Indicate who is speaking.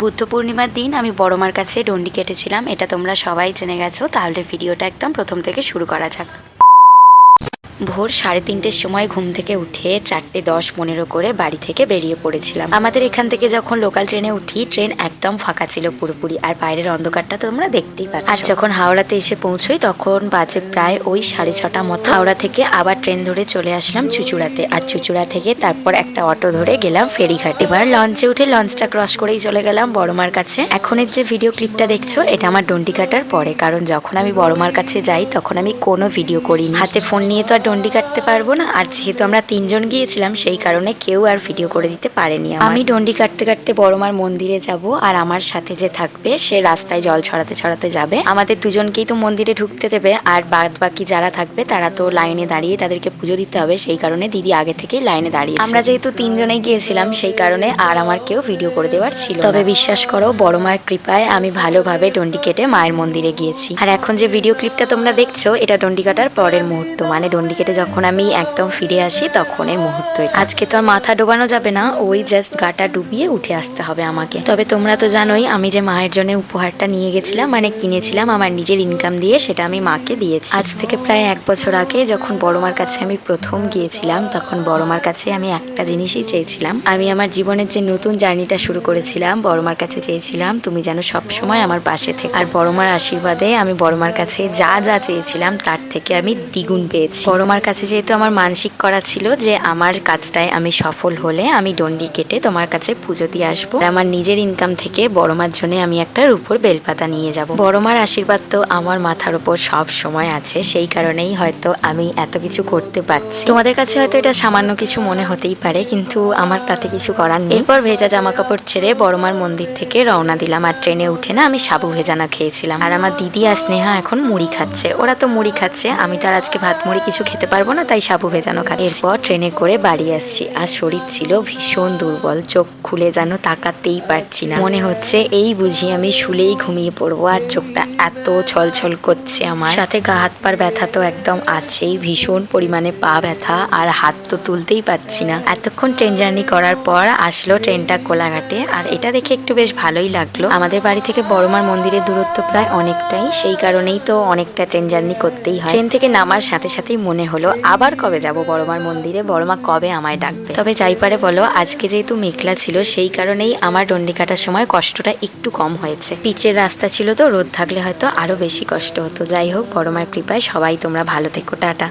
Speaker 1: বুদ্ধ পূর্ণিমার দিন আমি বড় মার কাছে ডন্ডি কেটেছিলাম, এটা তোমরা সবাই জেনে গেছো। তাহলে ভিডিওটা একদম প্রথম থেকে শুরু করা যাক। ভোর 3:30-র সময় ঘুম থেকে উঠে 4:10-15 করে বাড়ি থেকে বেরিয়ে পড়েছিলাম। আমাদের এখান থেকে যখন লোকাল ট্রেনে উঠি, ট্রেন একদম ফাঁকা ছিল পুরোপুরি, আর বাইরের অন্ধকারটা তোমরা দেখতেই পাচ্ছ। আর যখন হাওড়াতে এসে পৌঁছই তখন বাজে প্রায় ওই 6:30 মতো। হাওড়া থেকে আবার ট্রেন ধরে চলে আসলাম চুঁচুড়াতে, আর চুঁচুড়া থেকে তারপর একটা অটো ধরে গেলাম ফেরিঘাট। এবার লঞ্চে উঠে লঞ্চটা ক্রস করেই চলে গেলাম বড়মার কাছে। এখনের যে ভিডিও ক্লিপটা দেখছো এটা আমার ডন্ডি কাটার পরে, কারণ যখন আমি বড়মার কাছে যাই তখন আমি কোনো ভিডিও করিনি। হাতে ফোন নিয়ে তো আর ডন্ডি কাটতে পারবো না, আর যেহেতু আমরা 3 জন গিয়েছিলাম সেই কারণে কেউ আর ভিডিও করে দিতে পারেনি। আমি ডন্ডি কাটতে কাটতে বড়মার মন্দিরে যাব, আর আমার সাথে যে থাকবে সে রাস্তায় জল ছড়াতে ছড়াতে যাবে। আমাদের দুজনকেই তো মন্দিরে ঢুকতে দেবে, আর বাদ বাকি যারা থাকবে তারা তো লাইনে দাঁড়িয়ে তাদেরকে পুজো দিতে হবে, সেই কারণে দিদি আগে থেকেই লাইনে দাঁড়িয়ে। আমরা যেহেতু 3 জনেই গিয়েছিলাম সেই কারণে আর আমার কেউ ভিডিও করে দেওয়ার ছিল। তবে বিশ্বাস করো বড়মার কৃপায় আমি ভালোভাবে ডন্ডি কেটে মায়ের মন্দিরে গিয়েছি। আর এখন যে ভিডিও ক্লিপটা তোমরা দেখছো এটা ডন্ডি কাটার পরের মুহূর্ত, মানে ডন্ডি কেটে যখন আমি একদম ফিরে আসি তখনের মুহূর্ত। আজকে তো আর মাথা ডোবানো যাবে না, ওই জাস্ট গাটা ডুবিয়ে উঠে আসতে হবে আমাকে। তবে তোমরা তো জানোই আমি যে মায়ের জন্য উপহারটা নিয়ে গেছিলাম, মানে কিনেছিলাম আমার নিজের ইনকাম দিয়ে, সেটা আমি মাকে দিয়েছি। আজ থেকে প্রায় 1 বছর আগে যখন বড়মার কাছে আমি প্রথম গিয়েছিলাম তখন বড়মার কাছে আমি একটা জিনিসই চেয়েছিলাম। আমি আমার জীবনের যে নতুন জার্নিটা শুরু করেছিলাম বড়মার কাছে চেয়েছিলাম তুমি যেন সবসময় আমার পাশে থেকে। আর বড়মার আশীর্বাদে আমি বড়মার কাছে যা যা চেয়েছিলাম তার থেকে আমি দ্বিগুণ পেয়েছি। বড়মার কাছে যেহেতু আমার মানসিক করা ছিল যে আমার কাজটায় আমি সফল হলে আমি ডন্ডি কেটে তোমার কাছে পুজো দিয়ে আসবো, আর আমার নিজের ইনকাম থেকে বড়মার জন্য আমি একটা রূপোর বেলপাতা নিয়ে যাব। বড়মার আশীর্বাদ তো আমার মাথার উপর সব সময় আছে, সেই কারণেই হয়তো আমি এত কিছু করতে পারছি। তোমাদের কাছে হয়তো এটা সামান্য কিছু মনে হতেই পারে, কিন্তু আমার তাতে কিছু করার নেই। এরপর ভেজা জামা কাপড় ছেড়ে বড়মার মন্দির থেকে রওনা দিলাম, আর ট্রেনে উঠে না আমি সাবু ভেজানা খেয়েছিলাম, আর আমার দিদি আর স্নেহা এখন মুড়ি খাচ্ছে। ওরা তো মুড়ি খাচ্ছে, আমি তো আর আজকে ভাত মুড়ি কিছু খেতে পারবো না, তাই সাবু ভেজানো খাচ্ছি। এরপর ট্রেনে করে বাড়ি আসছি, আর শরীর ছিল ভীষণ দুর্বল, চোখ খুলে যেন তাকাতেই পারছি না, মনে হচ্ছে এই বুঝি আমি শুলেই ঘুমিয়ে পড়বো। আর চোখটা এত ছলছল করছে, আমার সাথে গা হাত পার ব্যথা তো একদম আছেই, ভীষণ পরিমাণে পা ব্যথা, আর হাত তো তুলতেই পারছি না। এতক্ষণ ট্রেন জার্নি করার পর আসলো ট্রেনটা কোলাঘাটে, আর এটা দেখে একটু বেশ ভালোই লাগলো। আমাদের বাড়ি থেকে বড়মার মন্দিরের দূরত্ব প্রায় অনেকটাই, সেই কারণেই তো অনেকটা ট্রেন জার্নি করতেই হয়। ট্রেন থেকে নামার সাথে সাথেই মনে হলো আবার কবে যাব বড়মার মন্দিরে, বড়মা কবে আমায় ডাকবে। তবে যাই পারে বলো, আজকে যেহেতু মেঘলা ছিল সেই কারণেই আমার ডন্ডি কাটার সময় কষ্টটা একটু কম হয়েছে। পিচের রাস্তা ছিল তো, রোদ থাকলে হয়তো আরো বেশি কষ্ট হতো। যাই হোক, বড়মার কৃপায় সবাই তোমরা ভালো থেকো, টাটা।